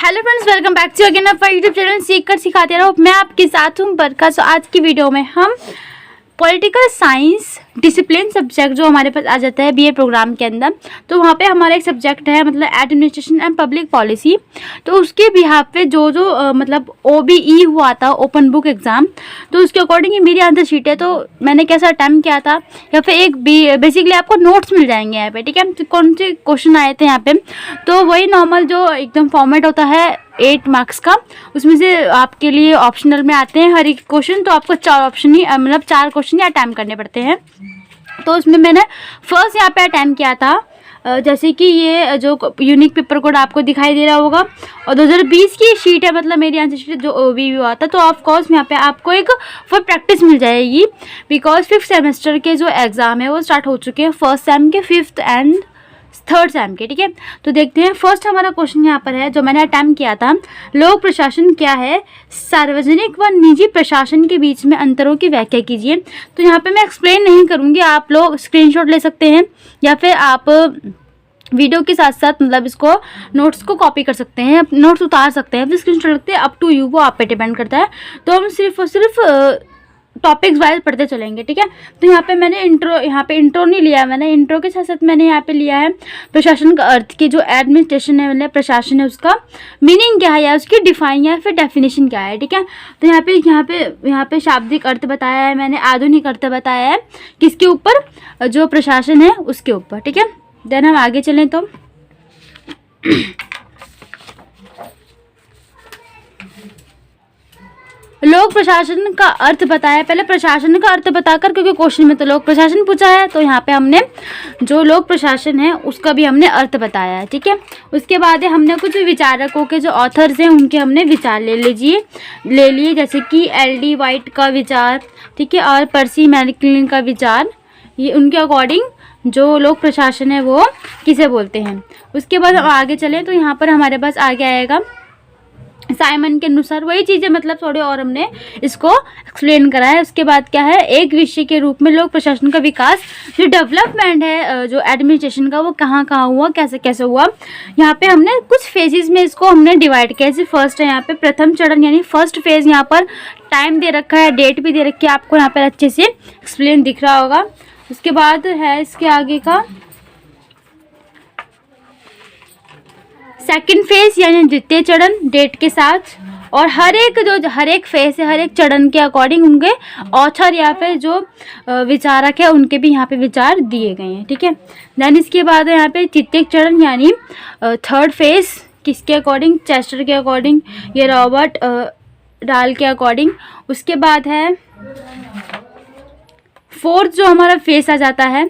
Hello friends, welcome back to again our YouTube channel सीख कर सिखाते रहो। मैं आपके साथ हूँ बरका। सो आज की वीडियो में हम पॉलिटिकल साइंस डिसिप्लिन सब्जेक्ट जो हमारे पास आ जाता है बीए प्रोग्राम के अंदर, तो वहाँ पे हमारा एक सब्जेक्ट है मतलब एडमिनिस्ट्रेशन एंड पब्लिक पॉलिसी। तो उसके बिहाफ पे जो मतलब OBE हुआ था, ओपन बुक एग्ज़ाम, तो उसके अकॉर्डिंग मेरी आंसर शीट है। तो मैंने कैसा अटैम्प्ट किया था, या फिर एक बेसिकली आपको नोट्स मिल जाएंगे यहाँ पे, ठीक है। तो कौन से क्वेश्चन आए थे यहाँ पे, तो वही नॉर्मल जो एकदम फॉर्मेट होता है 8 मार्क्स का, उसमें से आपके लिए ऑप्शनल में आते हैं हर एक क्वेश्चन। तो आपको 4 ऑप्शन ही मतलब 4 क्वेश्चन ही अटैम्प्ट करने पड़ते हैं। तो उसमें मैंने फर्स्ट यहाँ पे अटैम्प्ट किया था, जैसे कि ये जो यूनिक पेपर कोड आपको दिखाई दे रहा होगा, और 2020 की शीट है, मतलब मेरी आंसर शीट जो OBE हुआ था। तो ऑफ कोर्स यहाँ पे आपको एक फुल प्रैक्टिस मिल जाएगी, बिकॉज 5th सेमेस्टर के जो एग्ज़ाम है वो स्टार्ट हो चुके हैं, फर्स्ट सेम के, 5th एंड 3rd सेम के, ठीक है। तो देखते हैं फर्स्ट हमारा क्वेश्चन यहाँ पर है जो मैंने अटैम्प्ट किया था। लोक प्रशासन क्या है? सार्वजनिक व निजी प्रशासन के बीच में अंतरों की व्याख्या कीजिए। तो यहाँ पे मैं एक्सप्लेन नहीं करूँगी, आप लोग स्क्रीनशॉट ले सकते हैं या फिर आप वीडियो के साथ साथ मतलब इसको नोट्स को कॉपी कर सकते हैं, नोट्स उतार सकते हैं, फिर स्क्रीनशॉट लगते हैं, अप टू यू, वो आप पे डिपेंड करता है। तो हम सिर्फ और सिर्फ टॉपिक्स वाइज पढ़ते चलेंगे, ठीक है। तो यहाँ पे मैंने इंट्रो नहीं लिया, मैंने इंट्रो के साथ साथ मैंने यहाँ पे लिया है प्रशासन का अर्थ, की जो एडमिनिस्ट्रेशन है मतलब प्रशासन है उसका मीनिंग क्या है, या उसकी डिफाइन या फिर डेफिनेशन क्या है, ठीक है। तो यहाँ पे शाब्दिक अर्थ बताया है मैंने, आधुनिक अर्थ बताया है किसके ऊपर, जो प्रशासन है उसके ऊपर, ठीक है। देन हम आगे चलें तो लोक प्रशासन का अर्थ बताया। पहले प्रशासन का अर्थ बताकर, क्योंकि क्वेश्चन में तो लोक प्रशासन पूछा है, तो यहाँ पे हमने जो लोक प्रशासन है उसका भी हमने अर्थ बताया है, ठीक है। उसके बाद हमने कुछ विचारकों के जो ऑथर्स हैं उनके हमने विचार ले लिए, जैसे कि LD वाइट का विचार, ठीक है, और पर्सी मैकमिलन का विचार, ये उनके अकॉर्डिंग जो लोक प्रशासन है वो किसे बोलते हैं। उसके बाद हम आगे चलें तो यहाँ पर हमारे पास आगे आएगा साइमन के अनुसार, वही चीज़ें मतलब थोड़े और हमने इसको एक्सप्लेन करा है। उसके बाद क्या है, एक विषय के रूप में लोक प्रशासन का विकास, जो डेवलपमेंट है जो एडमिनिस्ट्रेशन का, वो कहाँ हुआ, कैसे कैसे हुआ। यहाँ पे हमने कुछ फेजेस में इसको हमने डिवाइड किया। जैसे फर्स्ट है यहाँ पे प्रथम चरण, यानी फर्स्ट फेज, यहाँ पर टाइम दे रखा है, डेट भी दे रखी है, आपको यहाँ पर अच्छे से एक्सप्लेन दिख रहा होगा। उसके बाद है इसके आगे का सेकंड फेज, यानी द्वितीय चरण डेट के साथ, और हर एक फेज है, हर एक चरण के अकॉर्डिंग उनके ऑथर या फिर जो विचारक है उनके भी यहाँ पे विचार दिए गए हैं, ठीक है। देन इसके बाद यहाँ पे तृतीय चरण यानी 3rd फेज, किसके अकॉर्डिंग, चेस्टर के अकॉर्डिंग, ये रॉबर्ट डाल के अकॉर्डिंग। उसके बाद है 4th जो हमारा फेज आ जाता है।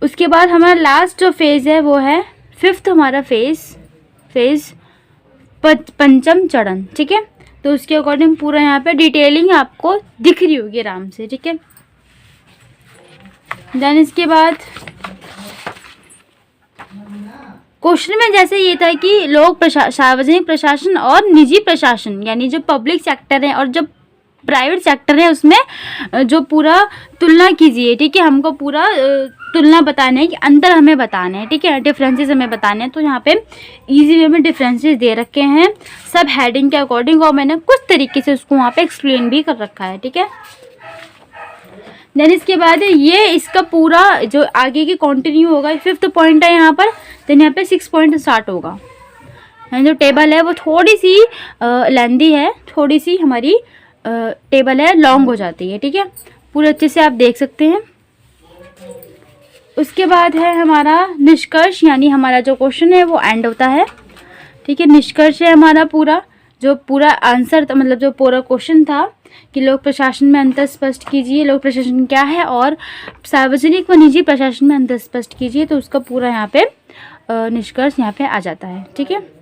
उसके बाद हमारा लास्ट जो फेज है वो है 5th हमारा फेज पंचम चरण, ठीक है। तो उसके अकॉर्डिंग पूरा यहाँ पे डिटेलिंग आपको दिख रही होगी आराम से, ठीक है। देन इसके बाद क्वेश्चन में जैसे ये था कि लोक सार्वजनिक प्रशासन और निजी प्रशासन, यानी जो पब्लिक सेक्टर है और जो प्राइवेट सेक्टर है, उसमें जो पूरा तुलना कीजिए, ठीक है। हमको पूरा तुलना बताने है कि अंतर हमें बताने हैं, ठीक है, डिफरेंसेस हमें बताने हैं। तो यहाँ पे इजी वे में डिफरेंसेस दे रखे हैं सब हेडिंग के अकॉर्डिंग, और मैंने कुछ तरीके से उसको वहाँ पे एक्सप्लेन भी कर रखा है, ठीक है। देन इसके बाद ये इसका पूरा जो आगे की कंटिन्यू होगा, 5th पॉइंट है यहाँ पर। देन यहाँ पे 6th पॉइंट स्टार्ट होगा। जो टेबल है वो थोड़ी सी लेंदी है, थोड़ी सी हमारी टेबल है लॉन्ग हो जाती है, ठीक है। पूरे अच्छे से आप देख सकते हैं। उसके बाद है हमारा निष्कर्ष, यानी हमारा जो क्वेश्चन है वो एंड होता है, ठीक है। निष्कर्ष है हमारा पूरा आंसर मतलब जो पूरा क्वेश्चन था कि लोक प्रशासन में अंतर स्पष्ट कीजिए, लोक प्रशासन क्या है, और सार्वजनिक व निजी प्रशासन में अंतर स्पष्ट कीजिए। तो उसका पूरा यहाँ पे निष्कर्ष यहाँ पे आ जाता है, ठीक है।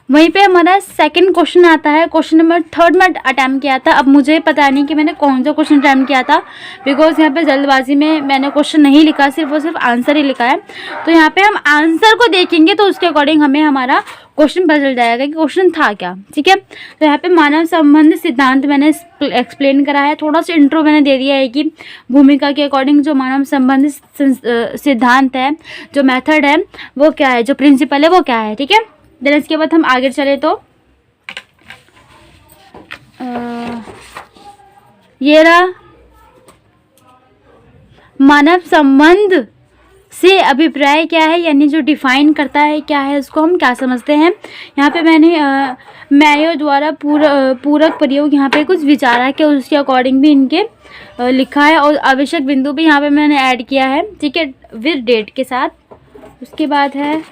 वहीं पे हमारा सेकंड क्वेश्चन आता है, क्वेश्चन नंबर 3rd में अटैम्प्ट किया था। अब मुझे पता नहीं कि मैंने कौन सा क्वेश्चन अटैम्प्ट किया था, बिकॉज यहाँ पे जल्दबाजी में मैंने क्वेश्चन नहीं लिखा, सिर्फ और सिर्फ आंसर ही लिखा है। तो यहाँ पे हम आंसर को देखेंगे तो उसके अकॉर्डिंग हमें हमारा क्वेश्चन पता चल जाएगा कि क्वेश्चन था क्या। ठीक है, तो यहाँ पे मानव संबंध सिद्धांत मैंने एक्सप्लेन करा है, थोड़ा सा इंट्रो मैंने दे दिया है कि भूमिका के अकॉर्डिंग जो मानव संबंध सिद्धांत है, जो मेथड है वो क्या है, जो प्रिंसिपल है वो क्या है। ठीक है, देन इसके बाद हम आगे चले तो ये रहा मानव संबंध से अभिप्राय क्या है, यानी जो डिफाइन करता है क्या है, उसको हम क्या समझते हैं। यहाँ पे मैंने मैयो द्वारा पूरक प्रयोग यहाँ पे कुछ विचारा के उसके अकॉर्डिंग भी इनके लिखा है, और आवश्यक बिंदु भी यहाँ पे मैंने ऐड किया है। ठीक है, विद डेट के साथ। उसके बाद है,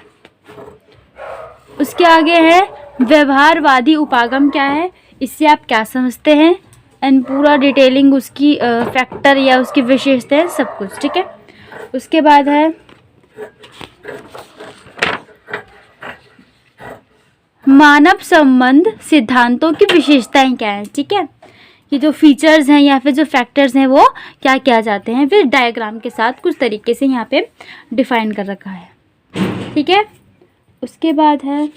उसके आगे है व्यवहारवादी उपागम क्या है, इससे आप क्या समझते हैं, एंड पूरा डिटेलिंग उसकी फैक्टर या उसकी विशेषताएं सब कुछ। ठीक है, उसके बाद है मानव संबंध सिद्धांतों की विशेषताएं क्या है। ठीक है, कि जो फीचर्स हैं या फिर जो फैक्टर्स हैं वो क्या क्या जाते हैं, फिर डायग्राम के साथ कुछ तरीके से यहाँ पे डिफाइन कर रखा है। ठीक है, उसके बाद है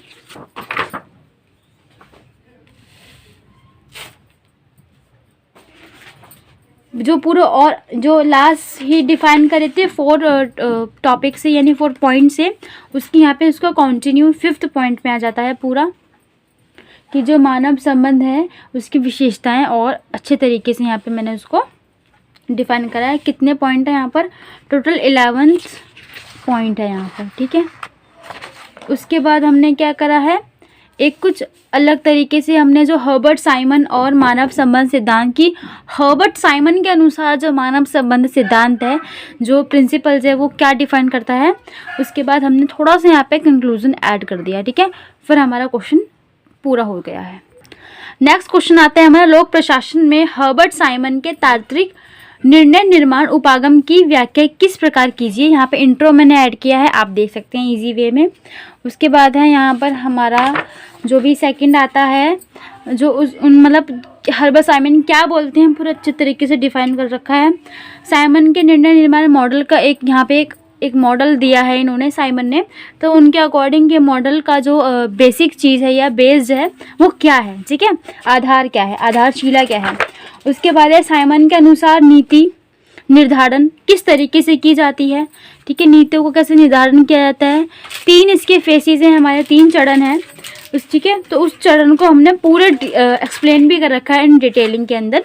जो पूरा और जो लास्ट ही डिफाइन करे थे 4 टॉपिक से, यानी 4 पॉइंट से, उसकी यहाँ पे उसका कंटिन्यू 5th पॉइंट में आ जाता है पूरा, कि जो मानव संबंध है उसकी विशेषताएं, और अच्छे तरीके से यहाँ पे मैंने उसको डिफाइन करा है। कितने पॉइंट है यहाँ पर, टोटल 11 पॉइंट है यहाँ पर। ठीक है, उसके बाद हमने क्या करा है, एक कुछ अलग तरीके से हमने जो हर्बर्ट साइमन और मानव संबंध सिद्धांत की, हर्बर्ट साइमन के अनुसार जो मानव संबंध सिद्धांत है, जो प्रिंसिपल्स है वो क्या डिफाइन करता है, उसके बाद हमने थोड़ा सा यहाँ पे कंक्लूजन ऐड कर दिया। ठीक है, फिर हमारा क्वेश्चन पूरा हो गया है। नेक्स्ट क्वेश्चन आता है हमारा, लोक प्रशासन में हर्बर्ट साइमन के तार्किक निर्णय निर्माण उपागम की व्याख्या किस प्रकार कीजिए। यहाँ पे इंट्रो मैंने ऐड किया है, आप देख सकते हैं इजी वे में। उसके बाद है यहाँ पर हमारा जो भी सेकंड आता है, जो मतलब हर्बर्ट साइमन क्या बोलते हैं पूरा अच्छे तरीके से डिफाइन कर रखा है। साइमन के निर्णय निर्माण मॉडल का एक यहाँ पे एक मॉडल दिया है इन्होंने, साइमन ने, तो उनके अकॉर्डिंग ये मॉडल का जो बेसिक चीज़ है या बेस्ड है वो क्या है। ठीक है, आधार क्या है, आधारशिला क्या है। उसके बाद है साइमन के अनुसार नीति निर्धारण किस तरीके से की जाती है। ठीक है, नीतियों को कैसे निर्धारण किया जाता है। 3 इसके फेसेस हैं हमारे, 3 चरण हैं उस। ठीक है, तो उस चरण को हमने पूरे एक्सप्लेन भी कर रखा है इन डिटेलिंग के अंदर।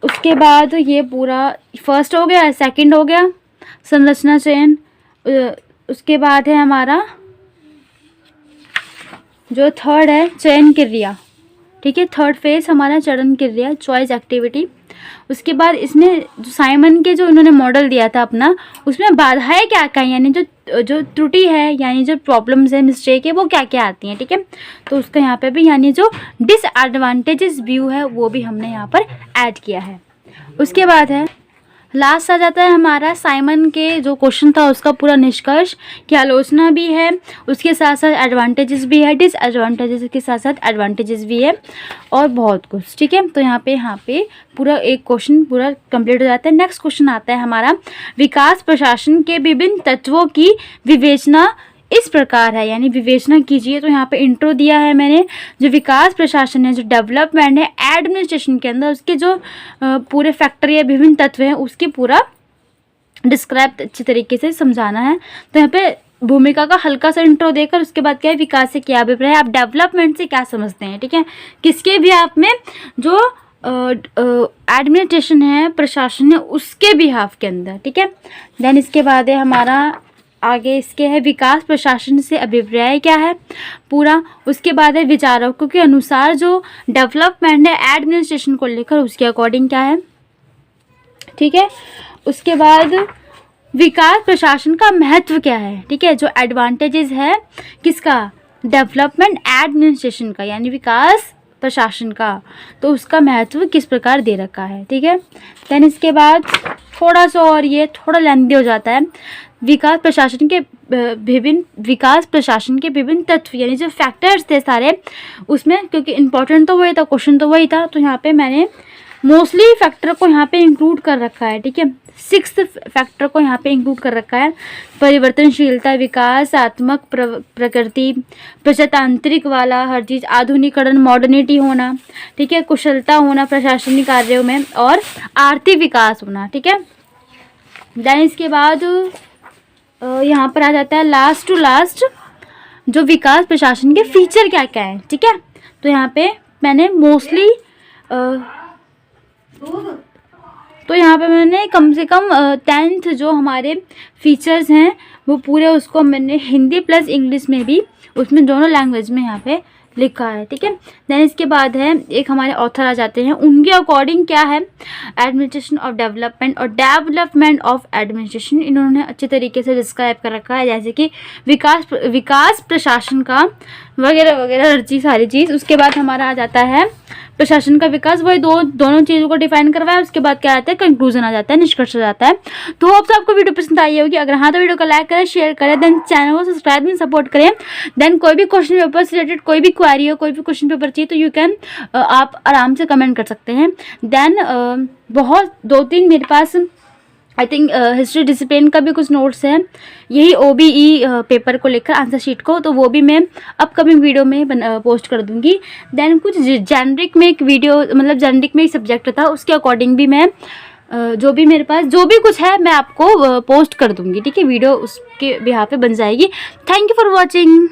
उसके बाद ये पूरा फर्स्ट हो गया, सेकंड हो गया संरचना चयन। उसके बाद है हमारा जो थर्ड है चयन क्रिया। ठीक है, थर्ड फेज हमारा चरण क्रिया, चॉइस एक्टिविटी। उसके बाद इसमें जो साइमन के जो इन्होंने मॉडल दिया था अपना, उसमें बाधाएं क्या क्या, यानी जो त्रुटि है, यानी जो प्रॉब्लम्स है, मिस्टेक है, वो क्या क्या आती हैं। ठीक है, तो उसका यहाँ पे भी, यानी जो डिसएडवांटेजेस व्यू है वो भी हमने यहाँ पर ऐड किया है। उसके बाद है लास्ट आ जाता है हमारा साइमन के जो क्वेश्चन था उसका पूरा निष्कर्ष की आलोचना भी है, उसके साथ साथ एडवांटेजेस भी है, डिसएडवांटेजेस के साथ साथ एडवांटेजेस भी है, और बहुत कुछ। ठीक है, तो यहाँ पे पूरा एक क्वेश्चन पूरा कंप्लीट हो जाता है। नेक्स्ट क्वेश्चन आता है हमारा, विकास प्रशासन के विभिन्न तत्वों की विवेचना इस प्रकार है, यानी विवेचना कीजिए। तो यहाँ पे इंट्रो दिया है मैंने, जो विकास प्रशासन है, जो डेवलपमेंट है एडमिनिस्ट्रेशन के अंदर, उसके जो पूरे फैक्टर या विभिन्न तत्व हैं उसकी पूरा डिस्क्राइब अच्छी तरीके से समझाना है। तो यहाँ पे भूमिका का हल्का सा इंट्रो देकर उसके बाद क्या है, विकास से क्या अभिप्राय है, आप डेवलपमेंट से क्या समझते हैं। ठीक है, किसके भी आप में जो एडमिनिस्ट्रेशन है, प्रशासन है, उसके बिहाफ के अंदर। ठीक है, देन इसके बाद है हमारा आगे इसके है विकास प्रशासन से अभिप्राय क्या है पूरा। उसके बाद है विचारकों के अनुसार जो डेवलपमेंट है एडमिनिस्ट्रेशन को लेकर, उसके अकॉर्डिंग क्या है। ठीक है, उसके बाद विकास प्रशासन का महत्व क्या है। ठीक है, जो एडवांटेजेस है किसका, डेवलपमेंट एडमिनिस्ट्रेशन का, यानी विकास प्रशासन का, तो उसका महत्व किस प्रकार दे रखा है। ठीक है, देन इसके बाद थोड़ा सा, और ये थोड़ा लेंथी हो जाता है, विकास प्रशासन के विभिन्न तत्व, यानी जो फैक्टर्स थे सारे उसमें, क्योंकि इम्पोर्टेंट तो वही था, क्वेश्चन तो वही था, तो यहाँ पे मैंने मोस्टली फैक्टर को यहाँ पे इंक्लूड कर रखा है। ठीक है, सिक्स्थ फैक्टर को यहाँ पे इंक्लूड कर रखा है। परिवर्तनशीलता, विकासात्मक प्रकृति, प्रजातांत्रिक वाला हर चीज़, आधुनिकीकरण, मॉडर्निटी होना, ठीक है, कुशलता होना प्रशासनिक कार्यों में, और आर्थिक विकास होना, ठीक है। देन इसके बाद यहाँ पर आ जाता है लास्ट टू लास्ट जो विकास प्रशासन के फीचर क्या क्या हैं, ठीक है। तो यहाँ पे मैंने मोस्टली तो यहाँ पे मैंने कम से कम 10th जो हमारे फीचर्स हैं वो पूरे उसको मैंने हिंदी प्लस इंग्लिश में भी, उसमें दोनों लैंग्वेज में यहाँ पे लिखा है, ठीक है। देन इसके बाद है एक हमारे ऑथर आ जाते हैं, उनके अकॉर्डिंग क्या है, एडमिनिस्ट्रेशन ऑफ डेवलपमेंट और डेवलपमेंट ऑफ एडमिनिस्ट्रेशन, इन्होंने अच्छे तरीके से डिस्क्राइब कर रखा है, जैसे कि विकास प्रशासन का वगैरह वगैरह हर चीज़ सारी चीज़। उसके बाद हमारा आ जाता है प्रशासन का विकास, वही दोनों चीज़ों को डिफाइन करवाया। उसके बाद क्या आता है, कंक्लूजन आ जाता है, निष्कर्ष आ जाता है। तो होप आपको वीडियो पसंद आई होगी। अगर हाँ तो वीडियो को लाइक करें, शेयर करें, देन चैनल को सब्सक्राइब में सपोर्ट करें। देन कोई भी क्वेश्चन पेपर से रिलेटेड कोई भी क्वेरी हो, कोई भी क्वेश्चन पेपर चाहिए तो यू कैन आप आराम से कमेंट कर सकते हैं। देन बहुत 2-3 मेरे पास आई थिंक हिस्ट्री डिसिप्लिन का भी कुछ नोट्स हैं, यही OBE पेपर को लेकर आंसर शीट को, तो वो भी मैं अपकमिंग वीडियो में पोस्ट कर दूंगी। देन कुछ जेनरिक में एक वीडियो, मतलब जेनरिक में एक सब्जेक्ट था, उसके अकॉर्डिंग भी मैं जो भी मेरे पास जो भी कुछ है मैं आपको पोस्ट कर दूंगी, ठीक है। वीडियो उसके बिहाफ पे बन जाएगी। Thank you for watching.